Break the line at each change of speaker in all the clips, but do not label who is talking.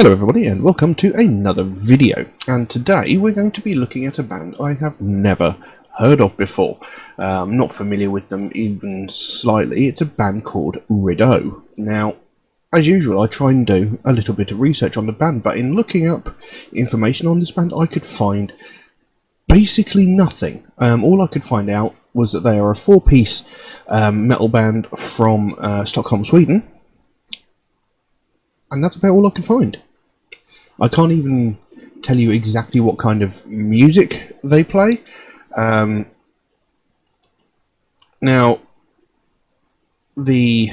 Hello everybody and welcome to another video, and today we're going to be looking at a band I have never heard of before. I'm not familiar with them even slightly. It's a band called Rideau. Now, as usual, I try and do a little bit of research on the band, but in looking up information on this band I could find basically nothing. All I could find out was that they are a four-piece metal band from Stockholm, Sweden. And that's about all I could find. I can't even tell you exactly what kind of music they play. Now, the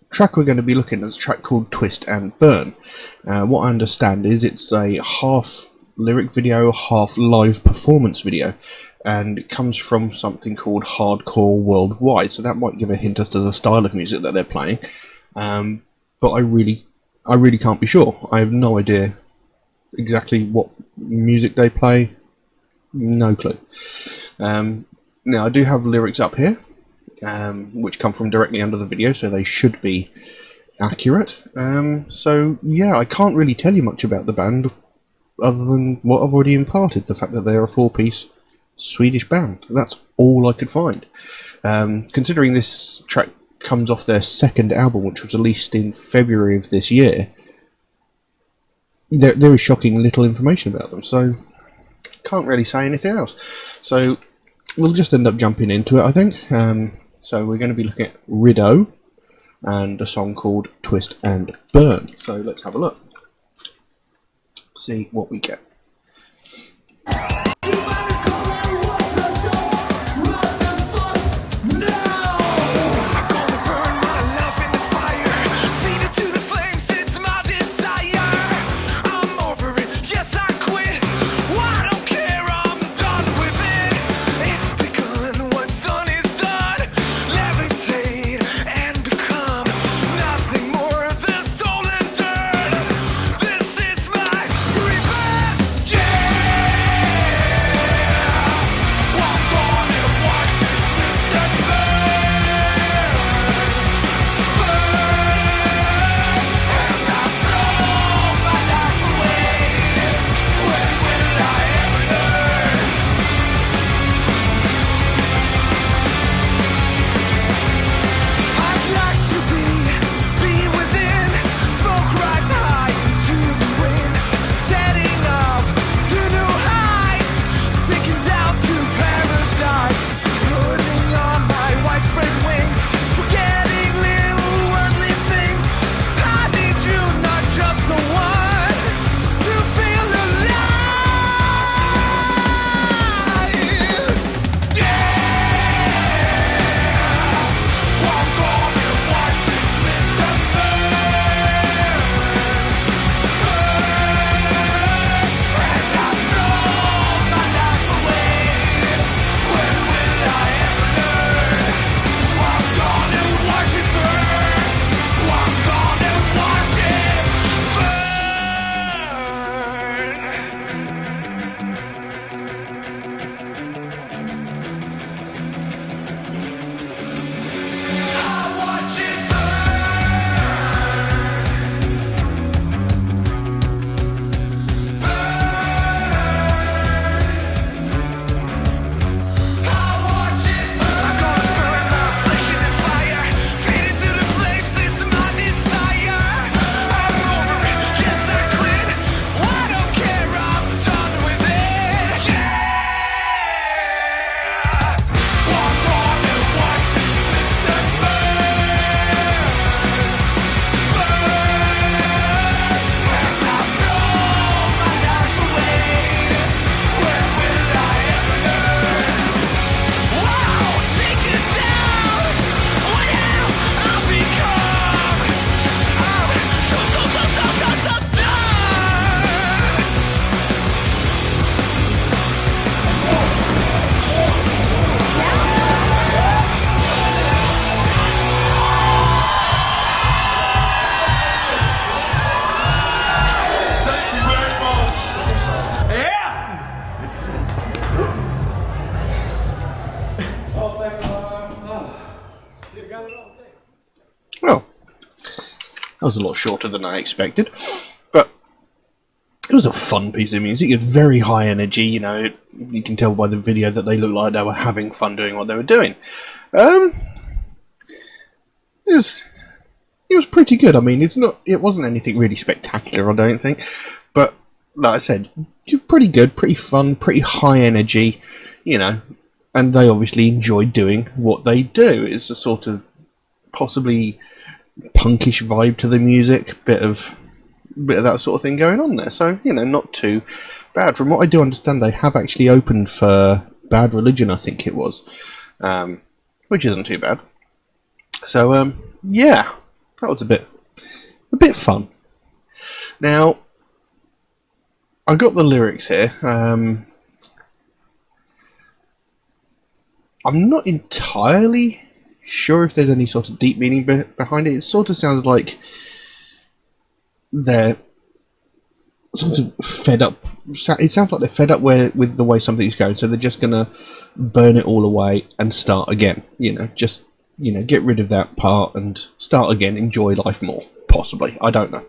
track we're going to be looking at is a track called Twist and Burn. What I understand is it's a half lyric video, half live performance video, and it comes from something called Hardcore Worldwide, so that might give a hint as to the style of music that they're playing. But I really can't be sure. I have no idea exactly what music they play. No clue. Now, I do have lyrics up here, which come from directly under the video, so they should be accurate. So, yeah, I can't really tell you much about the band, other than what I've already imparted, the fact that they're a four-piece Swedish band. That's all I could find. Considering this track comes off their second album, which was released in February of this year, there is shocking little information about them, so can't really say anything else. So we'll just end up jumping into it, I think. So we're going to be looking at Rideau and a song called Twist and Burn. So let's have a look, see what we get. Well, That was a lot shorter than I expected, but it was a fun piece of music. It's very high energy, you know. You can tell by the video that they looked like they were having fun doing what they were doing. It was pretty good. I mean, it wasn't anything really spectacular, I don't think, but like I said, pretty good, pretty fun, pretty high energy, you know. And they obviously enjoy doing what they do. It's a sort of possibly punkish vibe to the music, bit of that sort of thing going on there. So, you know, not too bad. From what I do understand, they have actually opened for Bad Religion, I think it was, which isn't too bad. So, yeah, that was a bit fun. Now, I got the lyrics here. I'm not entirely sure if there's any sort of deep meaning behind it. It sort of sounds like they're sort of fed up. It sounds like they're fed up with the way something's going, so they're just going to burn it all away and start again. You know, just, you know, get rid of that part and start again, enjoy life more, possibly. I don't know.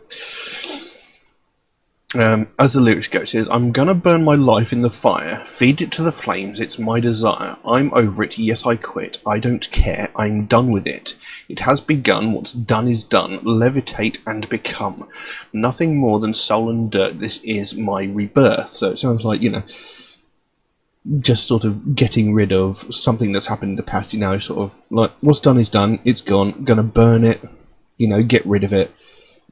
As the lyrics go, it says, I'm gonna burn my life in the fire, feed it to the flames, it's my desire. I'm over it, yes I quit, I don't care, I'm done with it. It has begun, what's done is done, levitate and become. Nothing more than soul and dirt, this is my rebirth. So it sounds like, you know, just sort of getting rid of something that's happened in the past, you know, sort of like, what's done is done, it's gone, gonna burn it, you know, get rid of it.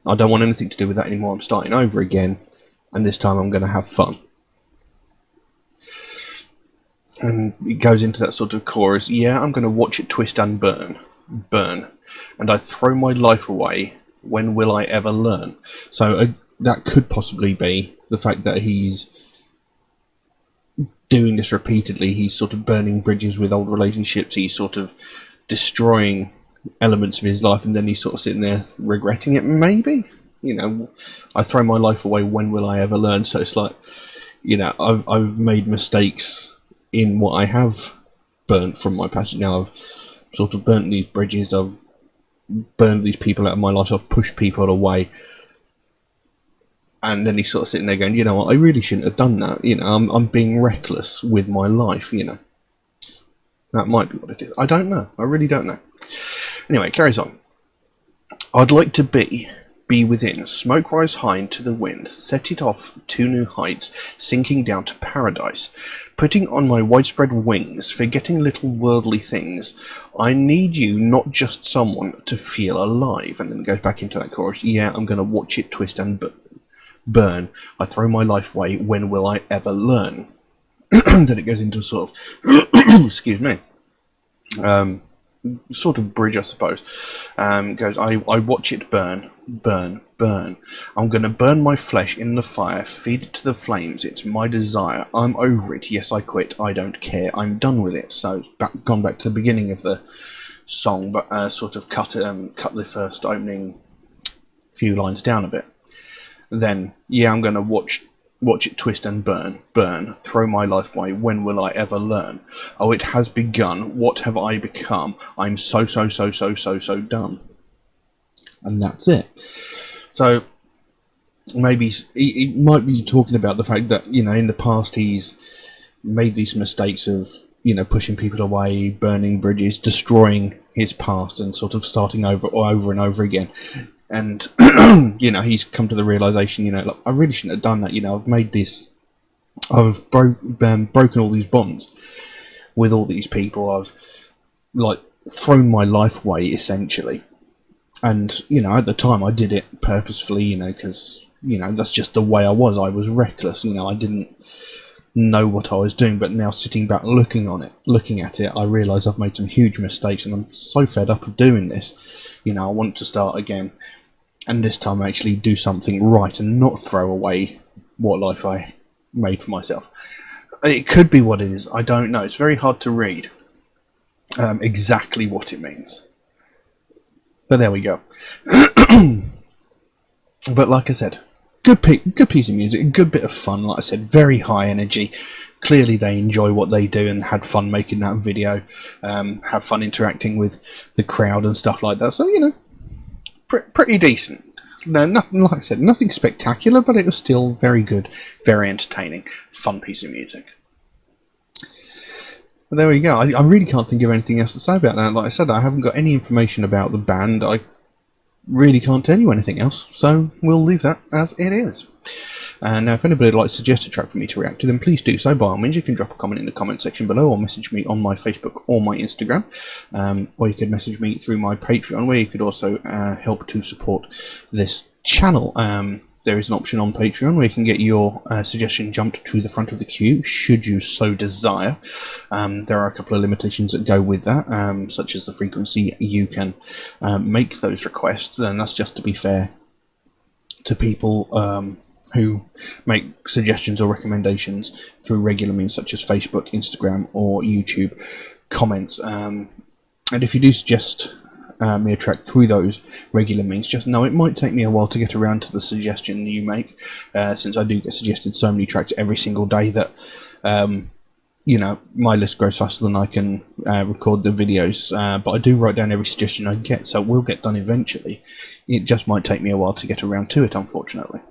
I don't want anything to do with that anymore, I'm starting over again. And this time I'm going to have fun. And it goes into that sort of chorus, yeah, I'm going to watch it twist and burn. And I throw my life away, when will I ever learn? So that could possibly be the fact that he's doing this repeatedly. He's sort of burning bridges with old relationships. He's sort of destroying elements of his life, and then he's sort of sitting there regretting it, maybe? You know, I throw my life away, when will I ever learn? So it's like, you know, I've made mistakes in what I have burnt from my past. Now I've sort of burnt these bridges, I've burned these people out of my life, I've pushed people away. And then he's sort of sitting there going, you know what, I really shouldn't have done that. You know, I'm being reckless with my life, you know. That might be what it is. I don't know. I really don't know. Anyway, it carries on. I'd like to be within, smoke rise high into the wind, set it off to new heights, sinking down to paradise, putting on my widespread wings, forgetting little worldly things. I need you, not just someone, to feel alive. And then it goes back into that chorus, yeah, I'm going to watch it twist and burn. I throw my life away, when will I ever learn? Then it goes into a sort of, excuse me, sort of bridge, I suppose. Goes, I watch it burn. I'm going to burn my flesh in the fire, feed it to the flames, it's my desire. I'm over it, yes I quit, I don't care, I'm done with it. So it's gone back to the beginning of the song, but sort of cut the first opening few lines down a bit. Then, yeah, I'm going to watch it twist and burn, throw my life away, when will I ever learn? Oh, it has begun, what have I become? I'm so done. And that's it. So, maybe he might be talking about the fact that, you know, in the past he's made these mistakes of, you know, pushing people away, burning bridges, destroying his past, and sort of starting over and over again. And, you know, he's come to the realisation, you know, look, I really shouldn't have done that. You know, I've made this, I've broken all these bonds with all these people. I've, like, thrown my life away, essentially. And, you know, at the time I did it purposefully, you know, because, you know, that's just the way I was. I was reckless, you know, I didn't know what I was doing. But now sitting back looking at it, I realise I've made some huge mistakes, and I'm so fed up of doing this. You know, I want to start again. And this time actually do something right and not throw away what life I made for myself. It could be what it is, I don't know. It's very hard to read exactly what it means. But there we go. But like I said, good piece of music, a good bit of fun. Like I said, very high energy. Clearly they enjoy what they do and had fun making that video. Have fun interacting with the crowd and stuff like that. So, you know, pretty decent. No, nothing, like I said, nothing spectacular, but it was still very good, very entertaining, fun piece of music. But there we go. I really can't think of anything else to say about that. Like I said, I haven't got any information about the band. I really can't tell you anything else, so we'll leave that as it is. And now, if anybody would like to suggest a track for me to react to, then please do so. By all means, you can drop a comment in the comment section below, or message me on my Facebook or my Instagram, or you could message me through my Patreon, where you could also help to support this channel. There is an option on Patreon where you can get your suggestion jumped to the front of the queue, should you so desire. There are a couple of limitations that go with that, such as the frequency you can make those requests, and that's just to be fair to people who make suggestions or recommendations through regular means such as Facebook, Instagram, or YouTube comments. And if you do suggest me a track through those regular means, just know it might take me a while to get around to the suggestion you make, since I do get suggested so many tracks every single day that you know, my list grows faster than I can record the videos, but I do write down every suggestion I get, so it will get done eventually. It just might take me a while to get around to it, unfortunately.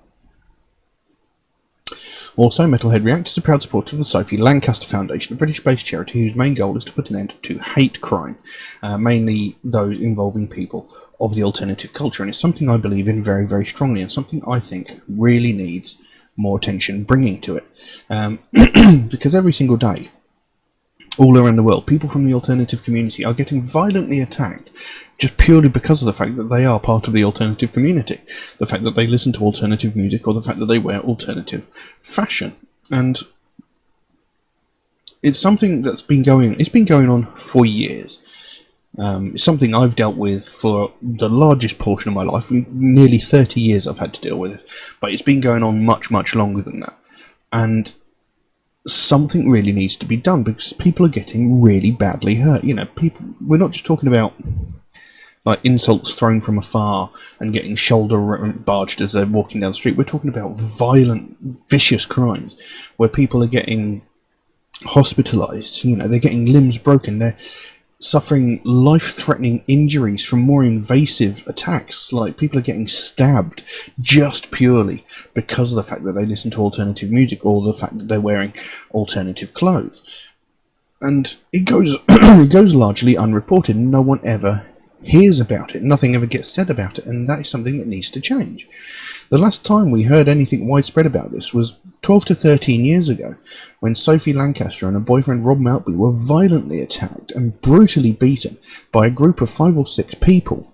Also, Metalhead Reacts is a proud supporter of the Sophie Lancaster Foundation, a British-based charity whose main goal is to put an end to hate crime, mainly those involving people of the alternative culture, and it's something I believe in very, very strongly, and something I think really needs more attention bringing to it. Because every single day, all around the world, people from the alternative community are getting violently attacked just purely because of the fact that they are part of the alternative community, the fact that they listen to alternative music, or the fact that they wear alternative fashion. And it's something that's been going on for years. It's something I've dealt with for the largest portion of my life. Nearly 30 years I've had to deal with it, but it's been going on much, much longer than that. And something really needs to be done, because people are getting really badly hurt. You know, we're not just talking about like insults thrown from afar and getting shoulder barged as they're walking down the street. We're talking about violent, vicious crimes where people are getting hospitalised. You know, they're getting limbs broken. They're suffering life-threatening injuries from more invasive attacks. Like, people are getting stabbed just purely because of the fact that they listen to alternative music, or the fact that they're wearing alternative clothes. And it goes it goes largely unreported. No one ever hears about it. Nothing ever gets said about it, and that is something that needs to change. The last time we heard anything widespread about this was 12 to 13 years ago, when Sophie Lancaster and her boyfriend Rob Maltby were violently attacked and brutally beaten by a group of 5 or 6 people.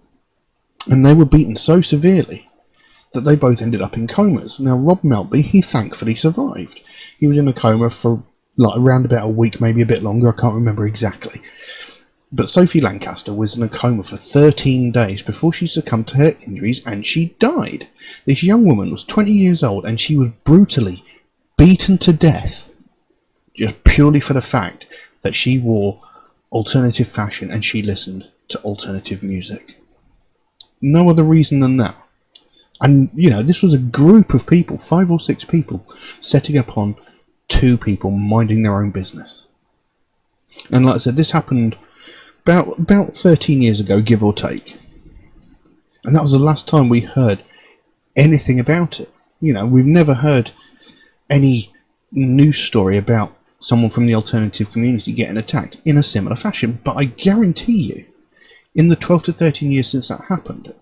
And they were beaten so severely that they both ended up in comas. Now, Rob Maltby, he thankfully survived. He was in a coma for like around about a week, maybe a bit longer, I can't remember exactly. But Sophie Lancaster was in a coma for 13 days before she succumbed to her injuries, and she died. This young woman was 20 years old, and she was brutally beaten to death just purely for the fact that she wore alternative fashion and she listened to alternative music. No other reason than that. And, you know, this was a group of people, 5 or 6 people, setting upon 2 people minding their own business. And like I said, this happened about 13 years ago, give or take. And that was the last time we heard anything about it. You know, we've never heard any news story about someone from the alternative community getting attacked in a similar fashion. But I guarantee you, in the 12 to 13 years since that happened,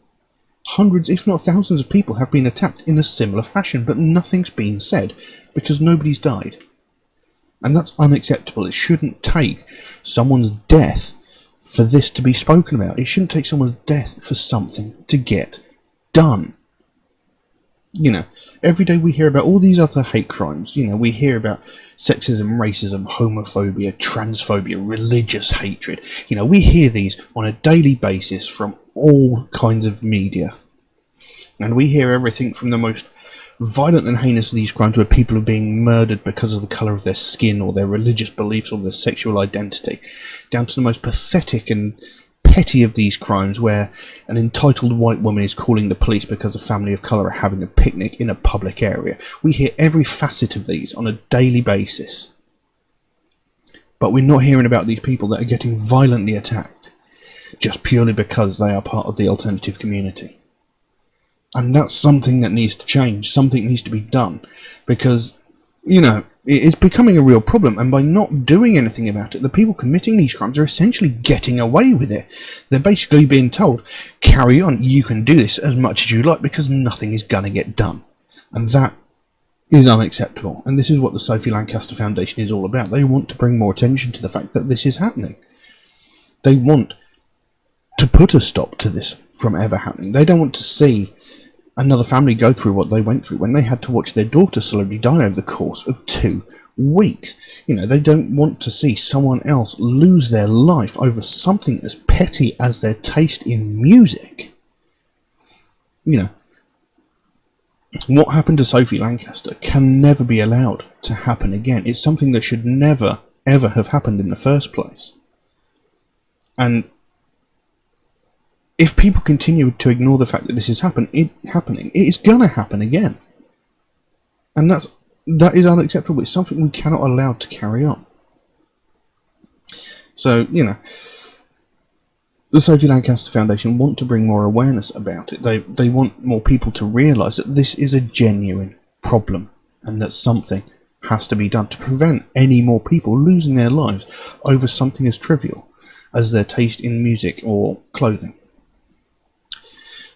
hundreds, if not thousands of people have been attacked in a similar fashion, but nothing's been said because nobody's died. And that's unacceptable. It shouldn't take someone's death for this to be spoken about. It shouldn't take someone's death for something to get done. You know, every day we hear about all these other hate crimes. You know, we hear about sexism, racism, homophobia, transphobia, religious hatred. You know, we hear these on a daily basis from all kinds of media. And we hear everything from the most violent and heinous of these crimes, where people are being murdered because of the colour of their skin, or their religious beliefs, or their sexual identity, down to the most pathetic and petty of these crimes, where an entitled white woman is calling the police because a family of colour are having a picnic in a public area. We hear every facet of these on a daily basis. But we're not hearing about these people that are getting violently attacked just purely because they are part of the alternative community. And that's something that needs to change. Something needs to be done. Because, you know, it's becoming a real problem. And by not doing anything about it, the people committing these crimes are essentially getting away with it. They're basically being told, carry on, you can do this as much as you like because nothing is going to get done. And that is unacceptable. And this is what the Sophie Lancaster Foundation is all about. They want to bring more attention to the fact that this is happening. They want to put a stop to this from ever happening. They don't want to see another family go through what they went through when they had to watch their daughter slowly die over the course of 2 weeks. You know, they don't want to see someone else lose their life over something as petty as their taste in music. You know, what happened to Sophie Lancaster can never be allowed to happen again. It's something that should never, ever have happened in the first place. And if people continue to ignore the fact that this is happening, it is going to happen again. And that is unacceptable. It's something we cannot allow to carry on. So, you know, the Sophie Lancaster Foundation want to bring more awareness about it. They want more people to realise that this is a genuine problem and that something has to be done to prevent any more people losing their lives over something as trivial as their taste in music or clothing.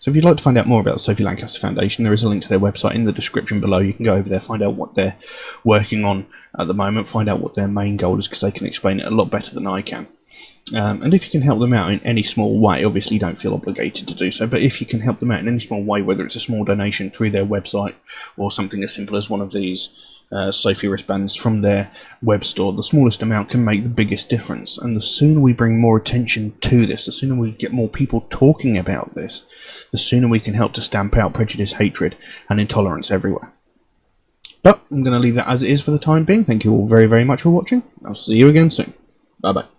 So if you'd like to find out more about the Sophie Lancaster Foundation, there is a link to their website in the description below. You can go over there, find out what they're working on at the moment, find out what their main goal is, because they can explain it a lot better than I can. And if you can help them out in any small way, obviously you don't feel obligated to do so, but if you can help them out in any small way, whether it's a small donation through their website or something as simple as one of these Sophie wristbands from their web store, the smallest amount can make the biggest difference. And the sooner we bring more attention to this, the sooner we get more people talking about this, the sooner we can help to stamp out prejudice, hatred and intolerance everywhere. But I'm going to leave that as it is for the time being. Thank you all very, very much for watching. I'll see you again soon. Bye bye.